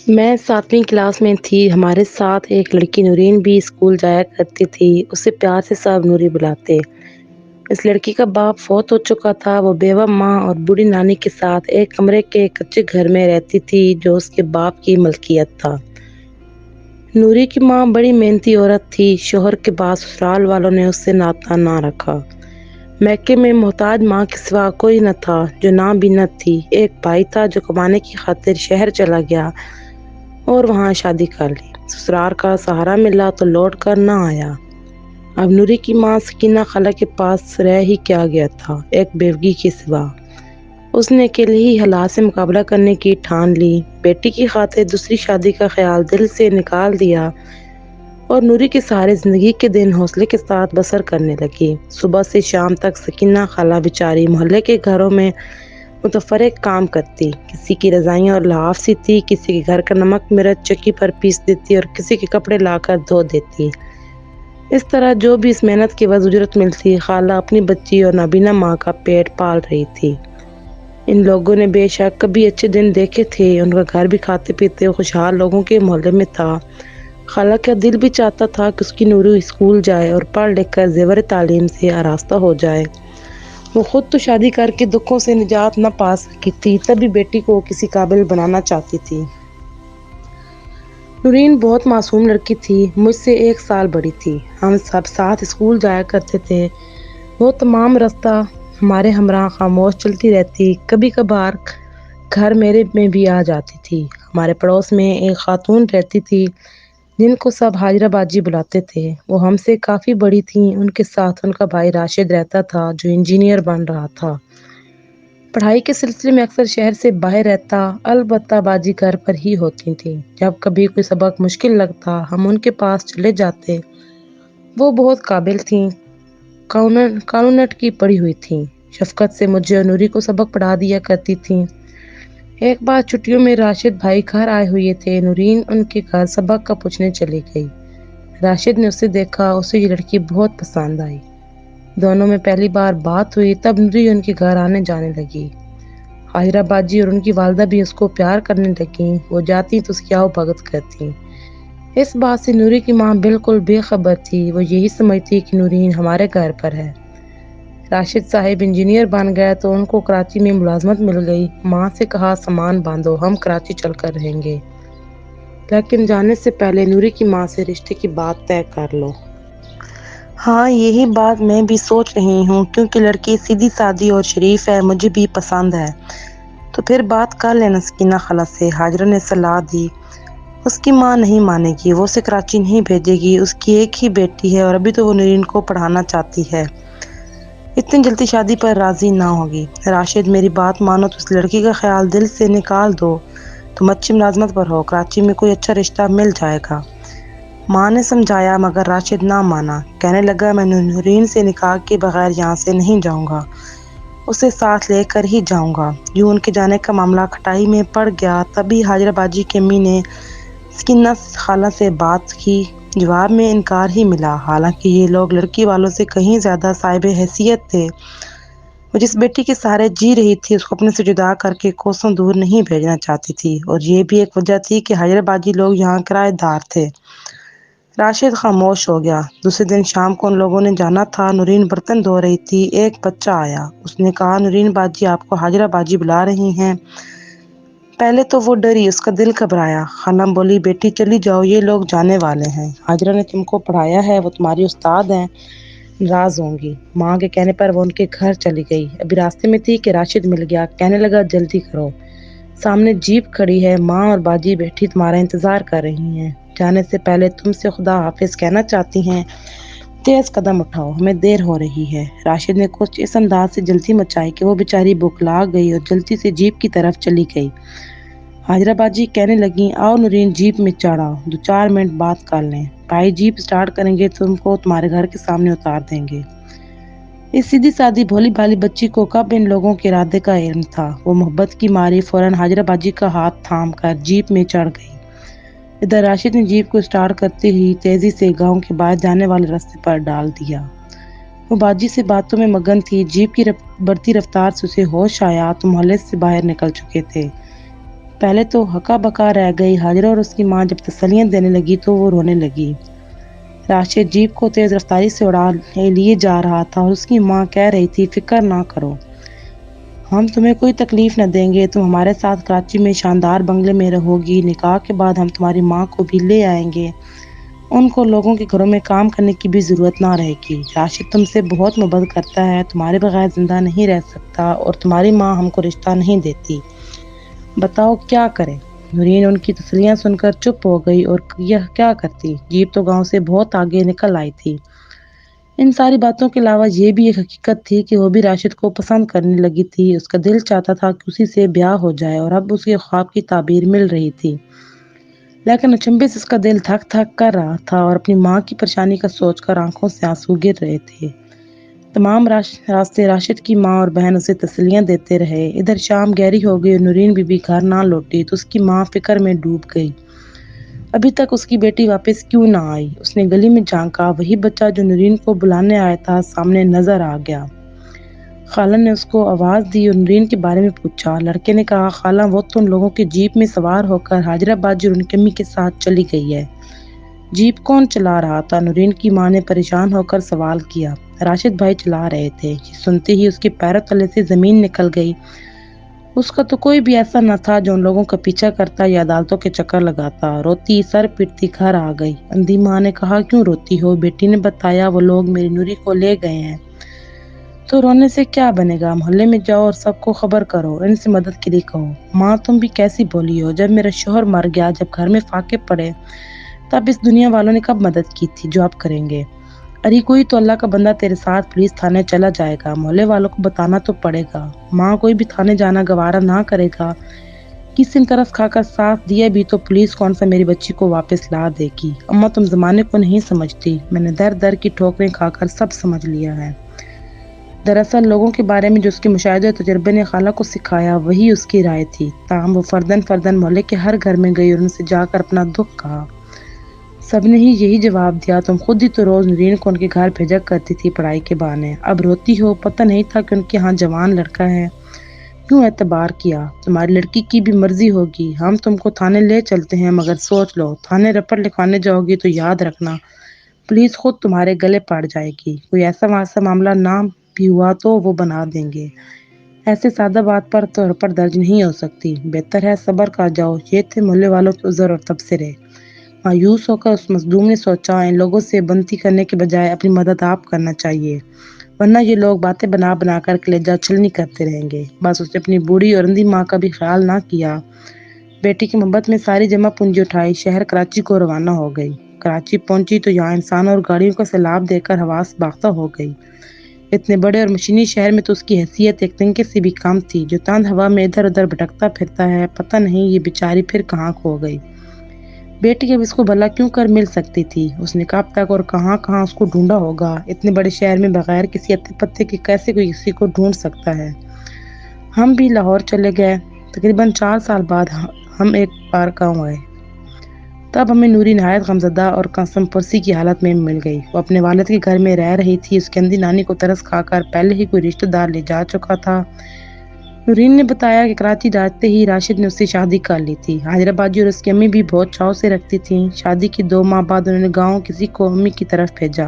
میں 7ویں کلاس میں تھی۔ ہمارے ساتھ ایک لڑکی نورین بھی اسکول جایا کرتی تھی۔ اسے پیار سے سب نوری بلاتے۔ اس لڑکی کا باپ فوت ہو چکا تھا۔ وہ بیوہ ماں اور بوڑھی نانی کے ساتھ ایک کمرے کے کچے گھر میں رہتی تھی جو اس کے باپ کی ملکیت تھا۔ نوری کی ماں بڑی محنتی عورت تھی۔ شوہر کے بعد سسرال والوں نے اس سے ناتا نہ رکھا۔ میکے میں محتاج ماں کے سوا کوئی نہ تھا۔ جو نابینا تھی۔ ایک بھائی تھا جو کمانے کی خاطر شہر چلا گیا اور وہاں شادی کر لی۔ سسرال کا سہارا ملا تو لوٹ کر نہ آیا۔ اب نوری کی ماں سکینہ خالہ کے پاس رہ ہی کیا گیا تھا ایک بیوگی کے سوا۔ اس نے اکیلے ہی حالات سے مقابلہ کرنے کی ٹھان لی۔ بیٹی کی خاطر دوسری شادی کا خیال دل سے نکال دیا اور نوری کے سارے زندگی کے دن حوصلے کے ساتھ بسر کرنے لگی۔ صبح سے شام تک سکینہ خالہ بیچاری محلے کے گھروں میں متفرق کام کرتی۔ کسی کی رضائیاں اور لحاف سیتی، کسی کے گھر کا نمک مرچ چکی پر پیس دیتی اور کسی کے کپڑے لا کر دھو دیتی۔ اس طرح جو بھی اس محنت کے عوض اجرت ملتی، خالہ اپنی بچی اور نابینا ماں کا پیٹ پال رہی تھی۔ ان لوگوں نے بے شک کبھی اچھے دن دیکھے تھے۔ ان کا گھر بھی کھاتے پیتے اور خوشحال لوگوں کے محلے میں تھا۔ خالہ کا دل بھی چاہتا تھا کہ اس کی نوری اسکول جائے اور پڑھ لکھ کر زیور تعلیم سے آراستہ ہو جائے۔ وہ خود تو شادی کر کے دکھوں سے نجات نہ پا سکی تھی، تبھی بیٹی کو کسی قابل بنانا چاہتی تھی۔ نورین بہت معصوم لڑکی تھی، مجھ سے 1 سال بڑی تھی۔ ہم سب ساتھ اسکول جایا کرتے تھے۔ وہ تمام رستہ ہمارے ہمراہ خاموش چلتی رہتی۔ کبھی کبھار گھر میرے میں بھی آ جاتی تھی۔ ہمارے پڑوس میں ایک خاتون رہتی تھی جن کو سب حاجرہ باجی بلاتے تھے۔ وہ ہم سے کافی بڑی تھیں۔ ان کے ساتھ ان کا بھائی راشد رہتا تھا جو انجینئر بن رہا تھا۔ پڑھائی کے سلسلے میں اکثر شہر سے باہر رہتا، البتہ باجی گھر پر ہی ہوتی تھیں۔ جب کبھی کوئی سبق مشکل لگتا ہم ان کے پاس چلے جاتے۔ وہ بہت قابل تھیں، قانونٹ کی پڑھی ہوئی تھیں۔ شفقت سے مجھے اور نوری کو سبق پڑھا دیا کرتی تھیں۔ ایک بار چھٹیوں میں راشد بھائی گھر آئے ہوئے تھے۔ نورین ان کے گھر سبق کا پوچھنے چلی گئی۔ راشد نے اسے دیکھا، اسے یہ لڑکی بہت پسند آئی۔ دونوں میں پہلی بار بات ہوئی، تب نوری ان کے گھر آنے جانے لگی۔ حاجرہ باجی اور ان کی والدہ بھی اس کو پیار کرنے لگیں۔ وہ جاتی تو اس کی آؤ بھگت کرتی۔ اس بات سے نوری کی ماں بالکل بے خبر تھی۔ وہ یہی سمجھتی کہ نورین ہمارے گھر پر ہے۔ راشد صاحب انجینئر بن گئے تو ان کو کراچی میں ملازمت مل گئی۔ ماں سے کہا سامان باندھو، ہم کراچی چل کر رہیں گے، لیکن جانے سے پہلے نوری کی ماں سے رشتے کی بات طے کر لو۔ ہاں، یہی بات میں بھی سوچ رہی ہوں، کیونکہ لڑکی سیدھی سادی اور شریف ہے، مجھے بھی پسند ہے۔ تو پھر بات کر لینا سکینہ خالہ سے، حاجرہ نے صلاح دی۔ اس کی ماں نہیں مانے گی، وہ اسے کراچی نہیں بھیجے گی۔ اس کی ایک ہی بیٹی ہے اور ابھی تو وہ نورین کو پڑھانا چاہتی ہے۔ اتنی جلدی شادی پر راضی نہ ہوگی۔ راشد، میری بات مانو تو اس لڑکی کا خیال دل سے نکال دو۔ تم اچھی ملازمت پر ہو، کراچی میں کوئی اچھا رشتہ مل جائے گا۔ ماں نے سمجھایا مگر راشد نہ مانا۔ کہنے لگا میں نورین سے نکاح کے بغیر یہاں سے نہیں جاؤں گا، اسے ساتھ لے کر ہی جاؤں گا۔ یوں ان کے جانے کا معاملہ کھٹائی میں پڑ گیا۔ تبھی حاجرہ باجی کی امی نے سکینہ خالہ سے بات کی۔ جواب میں انکار ہی ملا، حالانکہ یہ لوگ لڑکی والوں سے کہیں زیادہ صاحب حیثیت تھے۔ وہ جس بیٹی کے سہارے جی رہی تھی اس کو اپنے سے جدا کر کے کوسوں دور نہیں بھیجنا چاہتی تھی، اور یہ بھی ایک وجہ تھی کہ حاجرہ باجی لوگ یہاں کرایہ دار تھے۔ راشد خاموش ہو گیا۔ دوسرے دن شام کو ان لوگوں نے جانا تھا۔ نورین برتن دھو رہی تھی، ایک بچہ آیا۔ اس نے کہا نورین باجی آپ کو حاجرہ باجی بلا رہی ہیں۔ پہلے تو وہ ڈری، اس کا دل گھبرایا۔ خالہ بولی بیٹی چلی جاؤ، یہ لوگ جانے والے ہیں، حاجرہ نے تم کو پڑھایا ہے، وہ تمہاری استاد ہیں، ناراض ہوں گی۔ ماں کے کہنے پر وہ ان کے گھر چلی گئی۔ ابھی راستے میں تھی کہ راشد مل گیا، کہنے لگا جلدی کرو، سامنے جیپ کھڑی ہے، ماں اور باجی بیٹھی تمہارا انتظار کر رہی ہیں، جانے سے پہلے تم سے خدا حافظ کہنا چاہتی ہیں، تیز قدم اٹھاؤ، ہمیں دیر ہو رہی ہے۔ راشد نے کچھ اس انداز سے جلدی مچائی کہ وہ بیچاری بوکھلا گئی اور جلدی سے جیپ کی طرف چلی گئی۔ حاجرہ باجی کہنے لگیں آؤ نورین جیپ میں چڑھو، 2-4 منٹ بات کر لیں، بھائی جیپ سٹارٹ کریں گے تم کو تمہارے گھر کے سامنے اتار دیں گے۔ اس سیدھی سادی بھولی بھالی بچی کو کب ان لوگوں کے ارادے کا علم تھا؟ وہ محبت کی ماری فوراً حاجرہ باجی کا ہاتھ تھام کر جیپ میں چڑھ گئی۔ ادھر راشد نے جیپ کو سٹارٹ کرتے ہی تیزی سے گاؤں کے باہر جانے والے راستے پر ڈال دیا۔ وہ باجی سے باتوں میں مگن تھی۔ جیپ کی بڑھتی رفتار سے اسے ہوش آیا تو محلے سے باہر نکل چکے تھے۔ پہلے تو ہکا بکا رہ گئی حاجرہ اور اس کی ماں جب تسلیاں دینے لگی تو وہ رونے لگی۔ راشد جیپ کو تیز رفتاری سے اڑا لیے جا رہا تھا اور اس کی ماں کہہ رہی تھی فکر نہ کرو، ہم تمہیں کوئی تکلیف نہ دیں گے، تم ہمارے ساتھ کراچی میں شاندار بنگلے میں رہو گی، نکاح کے بعد ہم تمہاری ماں کو بھی لے آئیں گے، ان کو لوگوں کے گھروں میں کام کرنے کی بھی ضرورت نہ رہے گی، راشد تم سے بہت محبت کرتا ہے، تمہارے بغیر زندہ نہیں رہ سکتا اور تمہاری ماں ہم کو رشتہ نہیں دیتی، بتاؤ کیا کریں۔ نورین ان کی تسلیاں سن کر چپ ہو گئی اور یہ کیا کرتی، جیپ تو گاؤں سے بہت آگے نکل آئی تھی۔ ان ساری باتوں کے علاوہ یہ بھی ایک حقیقت تھی کہ وہ بھی راشد کو پسند کرنے لگی تھی، اس کا دل چاہتا تھا کہ اسی سے بیاہ ہو جائے اور اب اس کے خواب کی تعبیر مل رہی تھی، لیکن اچنبے سے اس کا دل تھک تھک کر رہا تھا اور اپنی ماں کی پریشانی کا سوچ کر آنکھوں سے آنسو گر رہے تھے۔ تمام راستے راشد کی ماں اور بہن اسے تسلیاں دیتے رہے۔ ادھر شام گہری ہو گئی اور نورین بی بی گھر نہ لوٹی تو اس کی ماں فکر میں ڈوب گئی، ابھی تک اس کی بیٹی واپس کیوں نہ آئی۔ اس نے گلی میں جھانکا، وہی بچہ جو نورین کو بلانے آیا تھا سامنے نظر آ گیا۔ خالہ نے اس کو آواز دی اور نورین کے بارے میں پوچھا۔ لڑکے نے کہا خالہ وہ تو ان لوگوں کی جیپ میں سوار ہو کر حاجرہ باجی اور ان کی امی کے ساتھ چلی گئی ہے۔ جیپ کون چلا رہا تھا؟ نورین کی ماں نے پریشان ہو کر سوال کیا۔ راشد بھائی چلا رہے تھے۔ یہ سنتے ہی اس کے پیروں تلے سے زمین نکل گئی، اس کا تو کوئی بھی ایسا نہ تھا جو ان لوگوں کا پیچھا کرتا یا عدالتوں کے چکر لگاتا۔ روتی سر پیٹتی گھر آ گئی۔ اندھی ماں نے کہا کیوں روتی ہو؟ بیٹی نے بتایا وہ لوگ میری نوری کو لے گئے ہیں۔ تو رونے سے کیا بنے گا؟ محلے میں جاؤ اور سب کو خبر کرو، ان سے مدد کے لیے کہو۔ ماں تم بھی کیسی بولی ہو؟ جب میرا شوہر مر گیا، جب گھر میں فاقے پڑے، تب اس دنیا والوں نے کب مدد کی تھی جو اب کریں گے؟ ارے کوئی تو اللہ کا بندہ تیرے ساتھ پولیس تھانے چلا جائے گا، محلے والوں کو بتانا تو پڑے گا۔ ماں کوئی بھی تھانے جانا گوارا نہ کرے گا، کسی نے ترس کھا کر ساتھ دیا بھی تو پولیس کون سا میری بچی کو واپس لا دے گی۔ اماں تم زمانے کو نہیں سمجھتی، میں نے در در کی ٹھوکریں کھا کر سب سمجھ لیا ہے۔ دراصل لوگوں کے بارے میں جو اس کے مشاہدے اور تجربے نے خالہ کو سکھایا وہی اس کی رائے تھی، تاہم وہ فرداً فرداً محلے کے ہر گھر میں گئی اور ان سے جا کر اپنا دکھ کہا۔ سب نے ہی یہی جواب دیا، تم خود ہی تو روز نورین کو ان کے گھر بھیجا کرتی تھی پڑھائی کے بہانے، اب روتی ہو؟ پتہ نہیں تھا کہ ان کے ہاں جوان لڑکا ہے، کیوں اعتبار کیا؟ تمہاری لڑکی کی بھی مرضی ہوگی، ہم تم کو تھانے لے چلتے ہیں، مگر سوچ لو تھانے رپٹ لکھوانے جاؤ گی تو یاد رکھنا پولیس خود تمہارے گلے پڑ جائے گی، کوئی ایسا معاملہ نہ بھی ہوا تو وہ بنا دیں گے، ایسے سادہ بات پر تو رپٹ درج نہیں ہو سکتی، بہتر ہے صبر کر جاؤ۔ یہ تھے محلے والوں کے عذر اور تبصرے۔ مایوس ہو کر اس مظلوم نے سوچا ان لوگوں سے بنتی کرنے کے بجائے اپنی مدد آپ کرنا چاہیے، ورنہ یہ لوگ باتیں بنا بنا کر کلیجہ چھلنی کرتے رہیں گے۔ بس اس نے اپنی بوڑھی اور اندھی ماں کا بھی خیال نہ کیا، بیٹی کی محبت میں ساری جمع پونجی اٹھائی، شہر کراچی کو روانہ ہو گئی۔ کراچی پہنچی تو یہاں انسانوں اور گاڑیوں کا سیلاب دیکھ کر حواس باختہ ہو گئی۔ اتنے بڑے اور مشینی شہر میں تو اس کی حیثیت ایک تنکے سے بھی کم تھی، جو تند ہوا میں ادھر ادھر بھٹکتا پھرتا ہے، پتہ نہیں یہ بیچاری پھر کہاں کھو گئی۔ بیٹی اب اس کو بھلا کیوں کر مل سکتی تھی؟ اس نے کب تک اور کہاں کہاں اس کو ڈھونڈا ہوگا؟ اتنے بڑے شہر میں بغیر کسی اتے پتے کے کیسے کوئی کسی کو ڈھونڈ سکتا ہے؟ ہم بھی لاہور چلے گئے، تقریباً 4 سال بعد ہم ایک بار گاؤں آئے، تب ہمیں نوری نہایت غمزدہ اور قسم پرسی کی حالت میں مل گئی۔ وہ اپنے والد کے گھر میں رہ رہی تھی، اس کی اندھی نانی کو ترس کھا کر پہلے ہی کوئی رشتہ دار لے جا چکا تھا۔ نورین نے بتایا کہ کراچی جاتے ہی راشد نے اس سے شادی کر لی تھی۔ حاجرہ باجی اور اس کی امی بھی بہت چاؤ سے رکھتی تھیں۔ شادی کی 2 ماہ بعد انہوں نے گاؤں کسی کو امی کی طرف بھیجا۔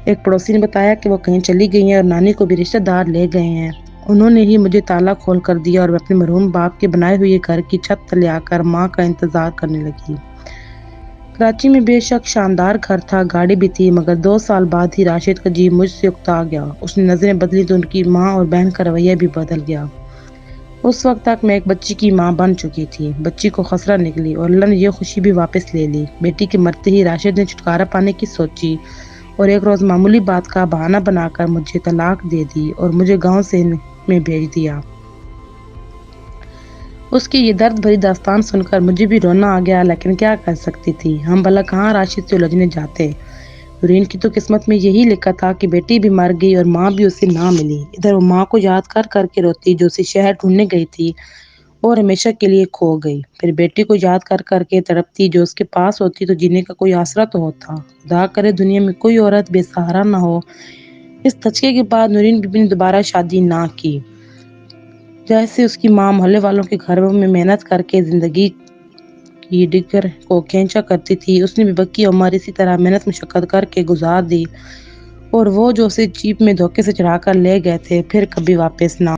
ایک پڑوسی نے بتایا کہ وہ کہیں چلی گئی ہیں اور نانی کو بھی رشتہ دار لے گئے ہیں۔ انہوں نے ہی مجھے تالا کھول کر دیا اور میں اپنے مرحوم باپ کے بنائے ہوئے گھر کی چھت تلے آ کر ماں کا انتظار کرنے لگی۔ کراچی میں بے شک شاندار گھر تھا، گاڑی بھی تھی، مگر 2 سال بعد ہی راشد کا جی مجھ سے اکتا گیا۔ اس نے نظریں بدلی تو ان کی ماں اور بہن کا رویہ بھی بدل گیا۔ اس وقت تک میں ایک بچی کی ماں بن چکی تھی، بچی کو خسرہ نکلی اور اللہ نے یہ خوشی بھی واپس لے لی۔ بیٹی کے مرتے ہی راشد نے چھٹکارا پانے کی سوچی اور ایک روز معمولی بات کا بہانہ بنا کر مجھے طلاق دے دی اور مجھے گاؤں سے میں بھیج دیا۔ اس کی یہ درد بھری داستان سن کر مجھے بھی رونا آ گیا، لیکن کیا کر سکتی تھی، ہم بھلا کہاں راشد سے الجھنے جاتے۔ نورین کی تو قسمت میں یہی لکھا تھا کہ بیٹی بھی مر گئی اور ماں بھی اسے نہ ملی۔ ادھر وہ ماں کو یاد کر کر کے روتی جو اسے شہر ڈھونڈنے گئی تھی اور ہمیشہ کے لیے کھو گئی، پھر بیٹی کو یاد کر کر کے تڑپتی جو اس کے پاس ہوتی تو جینے کا کوئی آسرا تو ہوتا۔ خدا کرے دنیا میں کوئی عورت بے سہارا نہ ہو۔ اس دھچکے کے بعد نورین بی بی نے دوبارہ شادی نہ کی۔ جیسے اس کی ماں محلے والوں کے گھروں میں محنت کر کے زندگی کی ڈگر کو کھینچا کرتی تھی، اس نے بھی بکی عمر اسی طرح محنت مشقت کر کے گزار دی، اور وہ جو اسے جیپ میں دھوکے سے چڑھا کر لے گئے تھے پھر کبھی واپس نہ